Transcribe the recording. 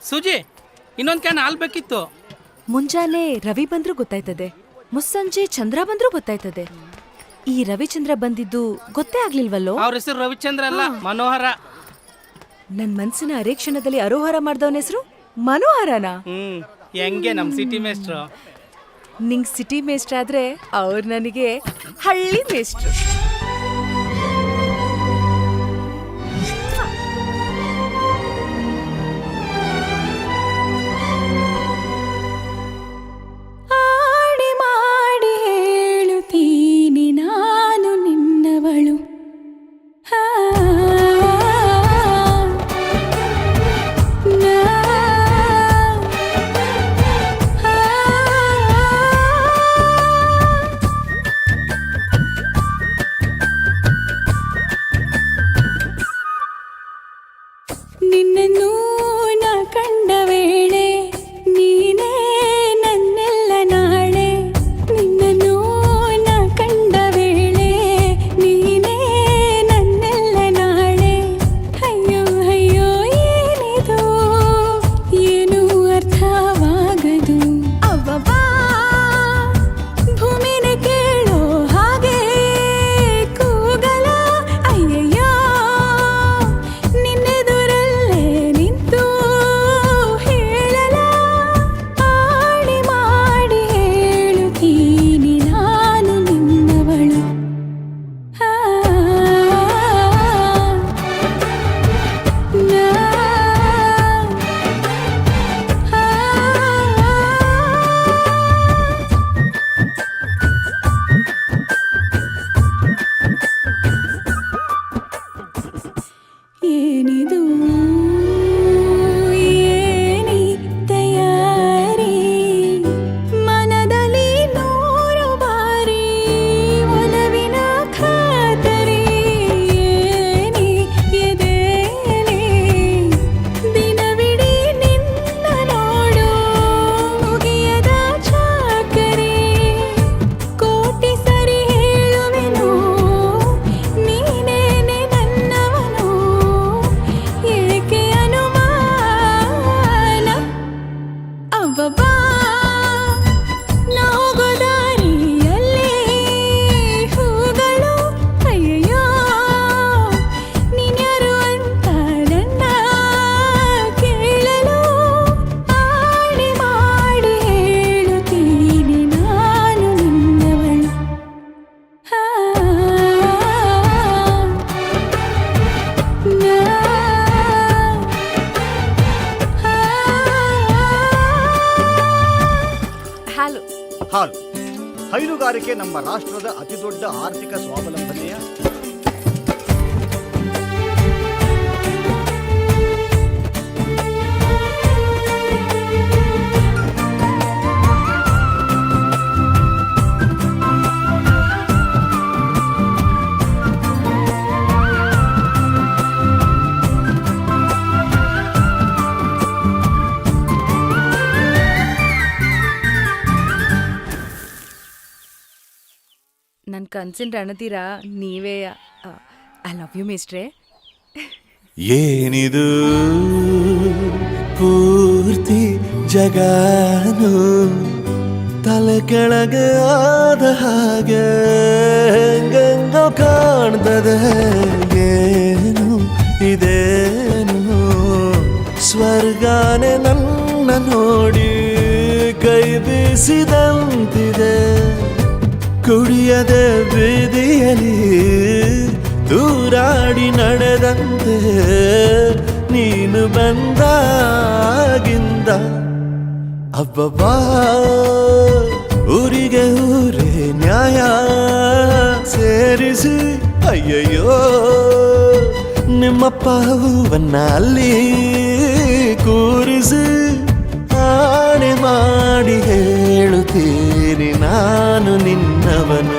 ಸೂಜಿ, ಇನ್ನೊಂದು ಕ್ಯಾನ್ ಹಾಲು ಬೇಕಿತ್ತು. ಮುಂಜಾನೆ ರವಿ ಬಂದ್ರೂ ಗೊತ್ತಾಯ್ತದೆ, ಮುಸ್ಸಂಜೆ ಚಂದ್ರ ಬಂದ್ರೂ ಗೊತ್ತಾಯ್ತದೆ. ಈ ರವಿಚಂದ್ರ ಬಂದಿದ್ದು ಗೊತ್ತೇ ಆಗ್ಲಿಲ್ವಲ್ಲೋ? ಅವ್ರ ಹೆಸರು ರವಿಚಂದ್ರ ಅಲ್ಲ, ಮನೋಹರ. ನನ್ ಮನ್ಸಿನ ಅರೇಕ್ಷಣದಲ್ಲಿ ಅರೋಹರ ಮಾಡ್ದವನ ಹೆಸರು ಮನೋಹರನಾ? ಹೆಂಗೆ ನಮ್ ಸಿಟಿ ಮೇಸ್ಟ್ರು. ನಿಂಗ್ ಸಿಟಿ ಮೇಸ್ಟ್ರ್ ಆದ್ರೆ ಅವ್ರು ನನಗೆ ಹಳ್ಳಿ ಮೇಸ್ಟ್ರು. ಆಡಿ ಮಾಡಿ ಹೇಳುತ್ತೀನಿ ನಾನು ನಿನ್ನವಳು. ನಿನ್ನನ್ನು ನಾ ಕಂಡ ವೇಳೆ ನೀನೇ ನನ್ನೆಲ್ಲ ನಾಳೆ. ನಿನ್ನನ್ನು ನಾ ಕಂಡ ವೇಳೆ ನೀನೇ ನನ್ನೆಲ್ಲ ನಾಳೆ. ಅಯ್ಯೋ ಅಯ್ಯೋ ಏನಿದು, ಏನು ಅರ್ಥವಾಗದು. ಅವ್ವವ್ವ ಭೂಮಿನೇ ಕೇಳೋ ಹಾಗೆ ಕೂಗಲ. ಅಯ್ಯಯ್ಯೋ ನಿನ್ನೆದುರಲ್ಲೇ ನಿಂತು ಹೇಳಲ. ಆಡಿ ಮಾಡಿ ಹೇಳುತ್ತೀನಿ ನಾನು ನಿನ್ನವಳು. ಏನಿದು ಏನಿ ತಯಾರಿ, ಮನದಲ್ಲಿ ನೂರು ಬಾರಿ ಒಲವಿನ ಖಾತರಿ. ಏನಿ ಎದೆಯಲ್ಲಿ ದಿನವಿಡೀ ನಿನ್ನ ನೋಡು ಮುಗಿಯದ ಚಾಕರಿ. ಕೋಟಿ ಸರಿ ಹೇಳುವೆನು ನೀನೇನೆ ನನ್ನವನು, ಏಕೆ ಅನುಮಾನ. ಅವ್ವವ್ವ ನಾ ಹೋಗೋ ದಾರಿಯಲ್ಲಿ ಹೂಗಳು. ಅಯ್ಯಯ್ಯೋ ನೀನ್ಯಾರು ಅಂತ ನನ್ನ ಕೇಳಲು. ಆಡಿ ಮಾಡಿ ಹೇಳುತ್ತೀನಿ ನಾನು ನಿನ್ನವಳು. ಹಲೋ. ಹಾಲು ಹೈನುಗಾರಿಕೆ ನಮ್ಮ ರಾಷ್ಟ್ರದ ಅತಿದೊಡ್ಡ ಆರ್ಥಿಕ ಸ್ವಾವಲಂಬನೆಯ ನನ್ ಕನ್ಸಿನ ರಣತೀರ ನೀವೇ. ಐ ಲವ್ ಯು ಮೇಸ್ಟ್ರೆ. ಏನಿದು ಪೂರ್ತಿ ಜಗಾನು ತಲೆ ಕೆಳಗೆ ಆದ ಹಾಗೆ ಗಂಗೋ ಕಾಣ್ತದೆ. ಏನು ಇದೇನು ಸ್ವರ್ಗಾನೆ ನನ್ನ ನೋಡಿ ಕೈ ಬೀಸಿದಂತಿದೆ. ಕುಡಿಯದೆ ಬೀದಿಯಲ್ಲಿ ದೂರಾಡಿ ನಡೆದಂತೆ ನೀನು ಬಂದಾಗಿಂದ. ಅಬ್ಬಬ್ಬಾ ಊರಿಗೆ ಊರೇ ನ್ಯಾಯ ಸೇರಿಸಿ. ಅಯ್ಯಯ್ಯೋ ನಿಮ್ಮಪ್ಪ ಹೂವನ್ನ ಅಲ್ಲಿ ಕೂರಿಸಿ. ಆಣೆ ಮಾಡಿ ಹೇಳುತ್ತೀನಿ ನಾನು ನಿನ್ನವನು.